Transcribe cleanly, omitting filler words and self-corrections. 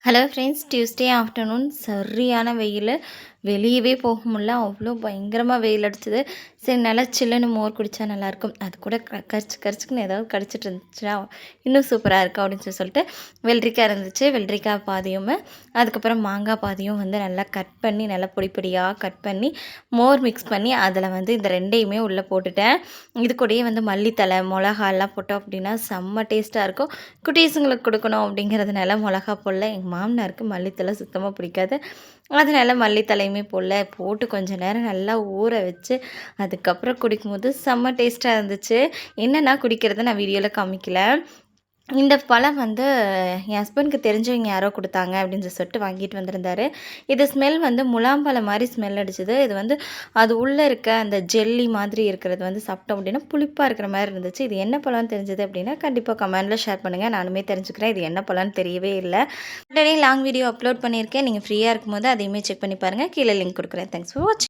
Hello friends, Tuesday afternoon சரியான வெயில். வெளியவே போக முடியல, அவ்வளோ பயங்கரமாக வெயில் அடிச்சுது. சரி, நல்லா சில்லுன்னு மோர் குடித்தா நல்லாயிருக்கும், அது கூட கரிச்சுக்குன்னு ஏதாவது கடிச்சிட்டு இருந்துச்சுன்னா இன்னும் சூப்பராக இருக்கும் அப்படின்னு சொல்லிட்டு வெள்ளரிக்காய் இருந்துச்சு. வெள்ளரிக்காய் பாதியும் அதுக்கப்புறம் மாங்காய் பாதியும் நல்லா கட் பண்ணி நல்லா பொடி பொடியாக கட் பண்ணி மோர் மிக்ஸ் பண்ணி அதில் இந்த ரெண்டையுமே உள்ளே போட்டுட்டேன். இது கூடயே மல்லித்தலை மிளகாலாம் போட்டோம் அப்படின்னா செம்ம டேஸ்ட்டாக இருக்கும். குட்டீஸுங்களுக்கு கொடுக்கணும் அப்படிங்கிறதுனால மிளகா போடல. எங்கள் மாமனாருக்கு மல்லித்தலை சுத்தமாக பிடிக்காது, அதனால மல்லித்தலையுமே போட்டு கொஞ்சம் நேரம் நல்லா ஊற வச்சு அதுக்கப்புறம் குடிக்கும்போது செம்ம டேஸ்ட்டாக இருந்துச்சு. என்னென்னா குடிக்கிறத நான் வீடியோவில் காமிக்கல. இந்த பழம் என் ஹஸ்பண்டுக்கு தெரிஞ்சவங்க யாரோ கொடுத்தாங்க அப்படின்னு சொல்லிட்டு வாங்கிட்டு வந்திருந்தாரு. இது ஸ்மெல் முலாம்பழம் மாதிரி ஸ்மெல் அடிச்சுது. இது அது உள்ளே இருக்க அந்த ஜெல்லி மாதிரி இருக்கிறது சாப்பிட்டோம் அப்படின்னா புளிப்பாக இருக்கிற மாதிரி இருந்துச்சு. இது என்ன பழம்னு தெரிஞ்சது அப்படின்னா கண்டிப்பாக கமெண்டில் ஷேர் பண்ணுங்கள், நானுமே தெரிஞ்சுக்கிறேன். இது என்ன பழம்னு தெரியவே இல்லை. உடனே லாங் வீடியோ அப்லோட் பண்ணியிருக்கேன், நீங்கள் ஃப்ரீயாக இருக்கும்போது அதையுமே செக் பண்ணி பாருங்கள். கீழே லிங்க் கொடுக்குறேன். தேங்க்ஸ் ஃபார் வாட்சிங்.